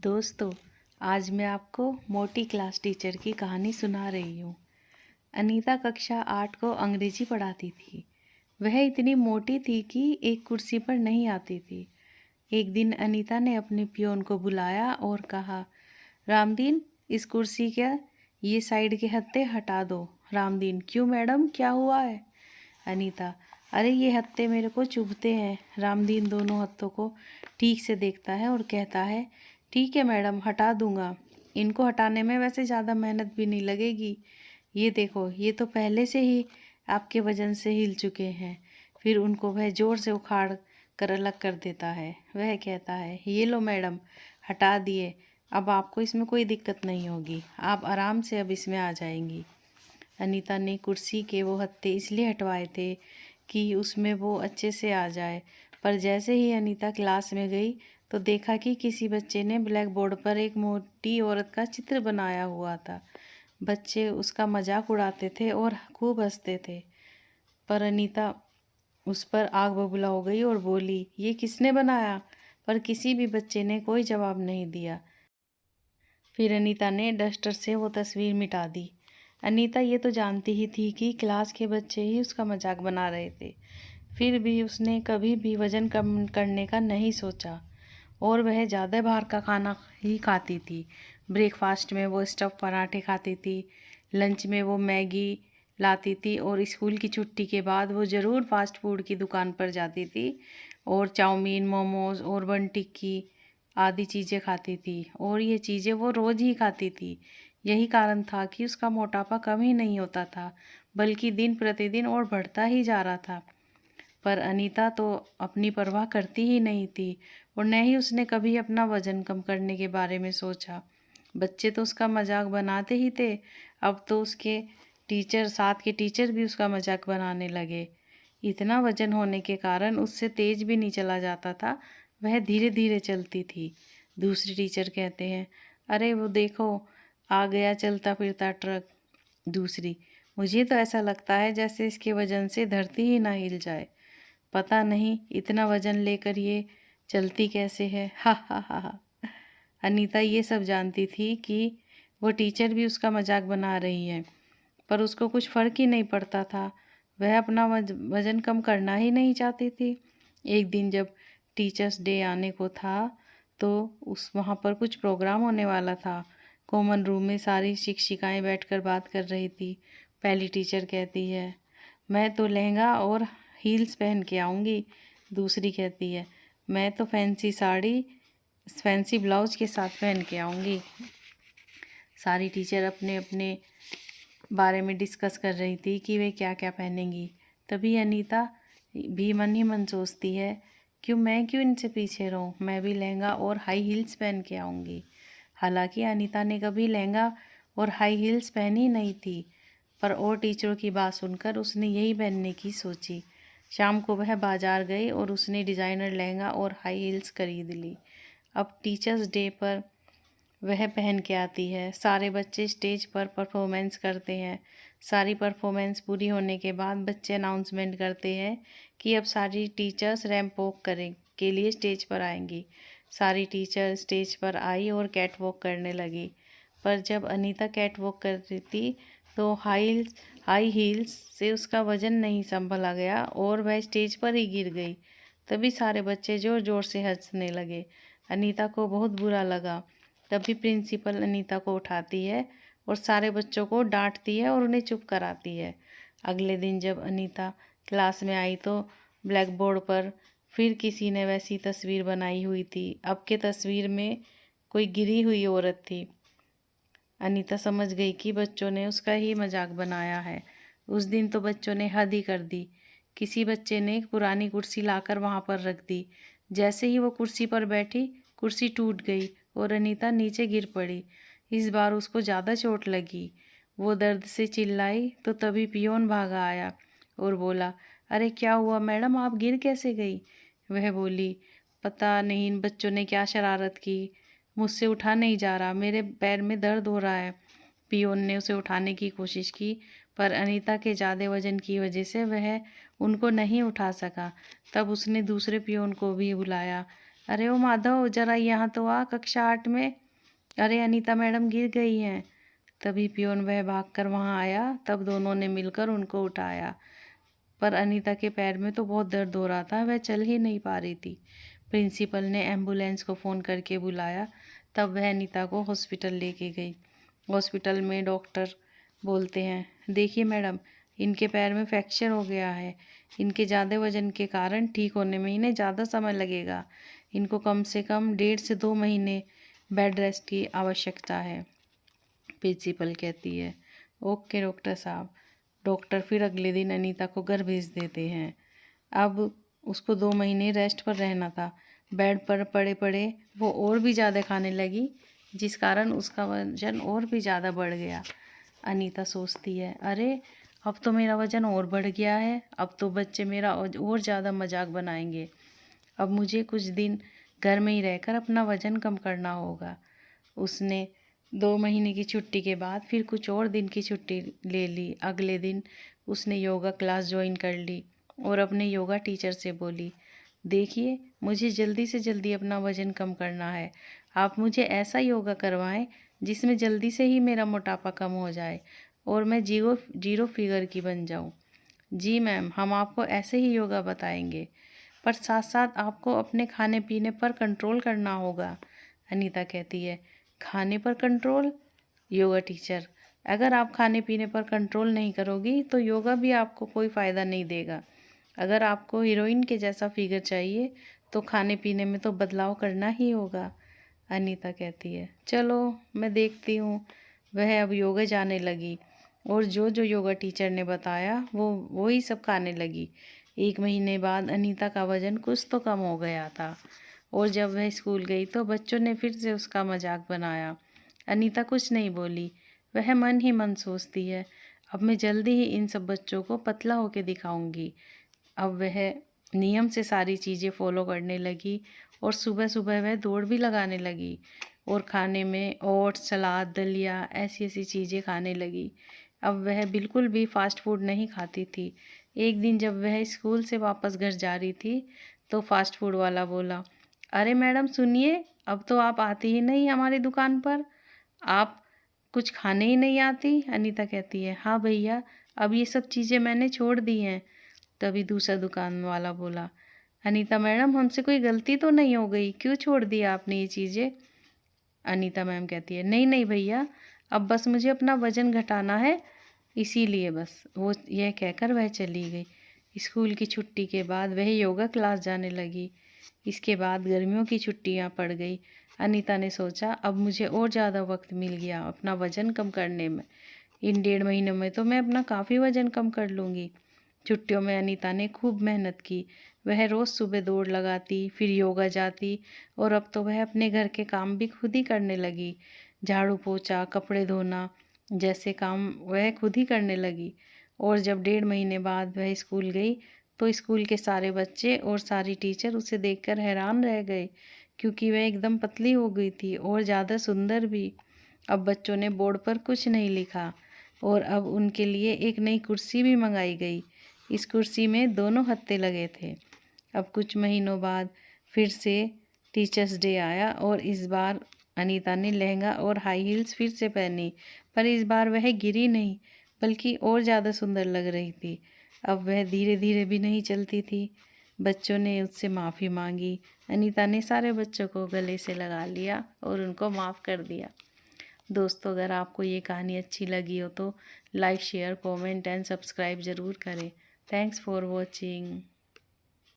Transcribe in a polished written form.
दोस्तों, आज मैं आपको मोटी क्लास टीचर की कहानी सुना रही हूँ। अनीता कक्षा 8 को अंग्रेजी पढ़ाती थी। वह इतनी मोटी थी कि एक कुर्सी पर नहीं आती थी। एक दिन अनीता ने अपने पियोन को बुलाया और कहा, रामदीन, इस कुर्सी के ये साइड के हत्थे हटा दो। रामदीन, क्यों मैडम, क्या हुआ है? अनीता, अरे ये हत्थे मेरे को चुभते हैं। रामदीन दोनों हत्थों को ठीक से देखता है और कहता है, ठीक है मैडम, हटा दूंगा। इनको हटाने में वैसे ज़्यादा मेहनत भी नहीं लगेगी। ये देखो, ये तो पहले से ही आपके वजन से हिल चुके हैं। फिर उनको वह ज़ोर से उखाड़ कर अलग कर देता है। वह कहता है, ये लो मैडम, हटा दिए। अब आपको इसमें कोई दिक्कत नहीं होगी। आप आराम से अब इसमें आ जाएंगी। अनीता ने कुर्सी के वो हत्थे इसलिए हटवाए थे कि उसमें वो अच्छे से आ जाए। पर जैसे ही अनीता क्लास में गई तो देखा कि किसी बच्चे ने ब्लैक बोर्ड पर एक मोटी औरत का चित्र बनाया हुआ था। बच्चे उसका मजाक उड़ाते थे और खूब हंसते थे। पर अनीता उस पर आग बबूला हो गई और बोली, ये किसने बनाया? पर किसी भी बच्चे ने कोई जवाब नहीं दिया। फिर अनीता ने डस्टर से वो तस्वीर मिटा दी। अनीता ये तो जानती ही थी कि क्लास के बच्चे ही उसका मजाक बना रहे थे। फिर भी उसने कभी भी वज़न कम करने का नहीं सोचा और वह ज़्यादा बाहर का खाना ही खाती थी। ब्रेकफास्ट में वो स्टफ़ पराठे खाती थी, लंच में वो मैगी लाती थी और स्कूल की छुट्टी के बाद वो ज़रूर फास्ट फूड की दुकान पर जाती थी और चाउमीन, मोमोज़ और बन टिक्की आदि चीज़ें खाती थी और ये चीज़ें वो रोज़ ही खाती थी। यही कारण था कि उसका मोटापा कम ही नहीं होता था, बल्कि दिन प्रतिदिन और बढ़ता ही जा रहा था। पर अनीता तो अपनी परवाह करती ही नहीं थी और न ही उसने कभी अपना वज़न कम करने के बारे में सोचा। बच्चे तो उसका मजाक बनाते ही थे, अब तो उसके टीचर, साथ के टीचर भी उसका मजाक बनाने लगे। इतना वज़न होने के कारण उससे तेज़ भी नहीं चला जाता था, वह धीरे धीरे चलती थी। दूसरी टीचर कहते हैं, अरे वो देखो, आ गया चलता फिरता ट्रक। दूसरी, मुझे तो ऐसा लगता है जैसे इसके वजन से धरती ही ना हिल जाए। पता नहीं इतना वजन लेकर ये चलती कैसे है। हा हा हा हा। अनीता ये सब जानती थी कि वो टीचर भी उसका मजाक बना रही है, पर उसको कुछ फ़र्क ही नहीं पड़ता था। वह अपना वज़न कम करना ही नहीं चाहती थी। एक दिन जब टीचर्स डे आने को था तो उस वहाँ पर कुछ प्रोग्राम होने वाला था। कॉमन रूम में सारी शिक्षिकाएं बैठकर बात कर रही थी। पहली टीचर कहती है, मैं तो लहंगा और हील्स पहन के आऊँगी। दूसरी कहती है, मैं तो फैंसी साड़ी फैंसी ब्लाउज के साथ पहन के आऊँगी। सारी टीचर अपने अपने बारे में डिस्कस कर रही थी कि वे क्या क्या पहनेंगी। तभी अनीता भी मन ही मन सोचती है, क्यों इनसे पीछे रहूं, मैं भी लहंगा और हाई हील्स पहन के आऊँगी। हालांकि अनीता ने कभी लहंगा और हाई हील्स पहनी नहीं थी, पर और टीचरों की बात सुनकर उसने यही पहनने की सोची। शाम को वह बाजार गई और उसने डिज़ाइनर लहंगा और हाई हील्स खरीद ली। अब टीचर्स डे पर वह पहन के आती है। सारे बच्चे स्टेज पर परफॉर्मेंस करते हैं। सारी परफॉर्मेंस पूरी होने के बाद बच्चे अनाउंसमेंट करते हैं कि अब सारी टीचर्स रैंप वॉक करें के लिए स्टेज पर आएंगी। सारी टीचर स्टेज पर आई और कैट वॉक करने लगी। पर जब अनीता कैट वॉक कर रही थी तो हाई हील्स से उसका वज़न नहीं संभला गया और वह स्टेज पर ही गिर गई। तभी सारे बच्चे ज़ोर ज़ोर से हंसने लगे। अनीता को बहुत बुरा लगा। तभी प्रिंसिपल अनीता को उठाती है और सारे बच्चों को डांटती है और उन्हें चुप कराती है। अगले दिन जब अनीता क्लास में आई तो ब्लैक बोर्ड पर फिर किसी ने वैसी तस्वीर बनाई हुई थी। अब के तस्वीर में कोई गिरी हुई औरत थी। अनीता समझ गई कि बच्चों ने उसका ही मजाक बनाया है। उस दिन तो बच्चों ने हद ही कर दी। किसी बच्चे ने एक पुरानी कुर्सी लाकर वहाँ पर रख दी। जैसे ही वो कुर्सी पर बैठी, कुर्सी टूट गई और अनीता नीचे गिर पड़ी। इस बार उसको ज़्यादा चोट लगी। वो दर्द से चिल्लाई तो तभी पियोन भागा आया और बोला, अरे क्या हुआ मैडम, आप गिर कैसे गई? वह बोली, पता नहीं इन बच्चों ने क्या शरारत की, मुझसे उठा नहीं जा रहा, मेरे पैर में दर्द हो रहा है। पियोन ने उसे उठाने की कोशिश की, पर अनीता के ज़्यादा वजन की वजह से वह उनको नहीं उठा सका। तब उसने दूसरे पियोन को भी बुलाया। अरे ओ माधव, जरा यहाँ तो आ, कक्षा 8 में। अरे अनीता मैडम गिर गई हैं। तभी पियोन वह भागकर वहाँ आया। तब दोनों ने मिलकर उनको उठाया, पर अनीता के पैर में तो बहुत दर्द हो रहा था, वह चल ही नहीं पा रही थी। प्रिंसिपल ने एम्बुलेंस को फ़ोन करके बुलाया। तब वह अनीता को हॉस्पिटल लेके गई। हॉस्पिटल में डॉक्टर बोलते हैं, देखिए मैडम, इनके पैर में फ्रैक्चर हो गया है। इनके ज़्यादा वजन के कारण ठीक होने में इन्हें ज़्यादा समय लगेगा। इनको कम से कम 1.5 से 2 महीने बेड रेस्ट की आवश्यकता है। प्रिंसिपल कहती है, ओके डॉक्टर साहब। डॉक्टर फिर अगले दिन अनीता को घर भेज देते हैं। अब उसको 2 महीने रेस्ट पर रहना था। बेड पर पड़े पड़े वो और भी ज़्यादा खाने लगी, जिस कारण उसका वजन और भी ज़्यादा बढ़ गया। अनीता सोचती है, अरे अब तो मेरा वजन और बढ़ गया है, अब तो बच्चे मेरा और ज़्यादा मजाक बनाएंगे। अब मुझे कुछ दिन घर में ही रहकर अपना वजन कम करना होगा। उसने 2 महीने की छुट्टी के बाद फिर कुछ और दिन की छुट्टी ले ली। अगले दिन उसने योगा क्लास ज्वाइन कर ली और अपने योगा टीचर से बोली, देखिए मुझे जल्दी से जल्दी अपना वज़न कम करना है। आप मुझे ऐसा योगा करवाएं जिसमें जल्दी से ही मेरा मोटापा कम हो जाए और मैं जीरो फिगर की बन जाऊं। जी मैम, हम आपको ऐसे ही योगा बताएंगे, पर साथ साथ आपको अपने खाने पीने पर कंट्रोल करना होगा। अनीता कहती है, खाने पर कंट्रोल? योगा टीचर, अगर आप खाने पीने पर कंट्रोल नहीं करोगी तो योगा भी आपको कोई फ़ायदा नहीं देगा। अगर आपको हीरोइन के जैसा फिगर चाहिए तो खाने पीने में तो बदलाव करना ही होगा। अनीता कहती है, चलो मैं देखती हूँ। वह अब योगा जाने लगी और जो जो योगा टीचर ने बताया वो ही सब खाने लगी। 1 महीने बाद अनीता का वज़न कुछ तो कम हो गया था और जब वह स्कूल गई तो बच्चों ने फिर से उसका मजाक बनाया। अनीता कुछ नहीं बोली, वह मन ही मन सोचती है, अब मैं जल्दी ही इन सब बच्चों को पतला होके दिखाऊंगी। अब वह नियम से सारी चीज़ें फॉलो करने लगी और सुबह सुबह वह दौड़ भी लगाने लगी और खाने में ओट्स, सलाद, दलिया ऐसी ऐसी चीज़ें खाने लगी। अब वह बिल्कुल भी फास्ट फूड नहीं खाती थी। एक दिन जब वह स्कूल से वापस घर जा रही थी तो फास्ट फूड वाला बोला, अरे मैडम सुनिए, अब तो आप आती ही नहीं हमारी दुकान पर, आप कुछ खाने ही नहीं आती। अनीता कहती है, हाँ भैया, अब ये सब चीज़ें मैंने छोड़ दी हैं। तभी दूसरा दुकान वाला बोला, अनीता मैडम, हमसे कोई गलती तो नहीं हो गई, क्यों छोड़ दिया आपने ये चीज़ें? अनीता मैम कहती है, नहीं नहीं भैया, अब बस मुझे अपना वज़न घटाना है, इसीलिए बस। वो यह कहकर वह चली गई। स्कूल की छुट्टी के बाद वह योगा क्लास जाने लगी। इसके बाद गर्मियों की छुट्टियां पड़ गई। अनीता ने सोचा, अब मुझे और ज़्यादा वक्त मिल गया अपना वज़न कम करने में। इन 1.5 महीनों में तो मैं अपना काफ़ी वज़न कम कर लूँगी। छुट्टियों में अनीता ने खूब मेहनत की। वह रोज़ सुबह दौड़ लगाती, फिर योगा जाती और अब तो वह अपने घर के काम भी खुद ही करने लगी। झाड़ू पोछा, कपड़े धोना जैसे काम वह खुद ही करने लगी। और जब 1.5 महीने बाद वह स्कूल गई तो स्कूल के सारे बच्चे और सारी टीचर उसे देखकर हैरान रह गए, क्योंकि वह एकदम पतली हो गई थी और ज़्यादा सुंदर भी। अब बच्चों ने बोर्ड पर कुछ नहीं लिखा और अब उनके लिए एक नई कुर्सी भी मंगाई गई। इस कुर्सी में दोनों हत्थे लगे थे। अब कुछ महीनों बाद फिर से टीचर्स डे आया और इस बार अनीता ने लहंगा और हाई हील्स फिर से पहनी, पर इस बार वह गिरी नहीं, बल्कि और ज़्यादा सुंदर लग रही थी। अब वह धीरे धीरे भी नहीं चलती थी। बच्चों ने उससे माफ़ी मांगी। अनीता ने सारे बच्चों को गले से लगा लिया और उनको माफ़ कर दिया। दोस्तों, अगर आपको ये कहानी अच्छी लगी हो तो like, share, comment and subscribe ज़रूर करें। Thanks for watching.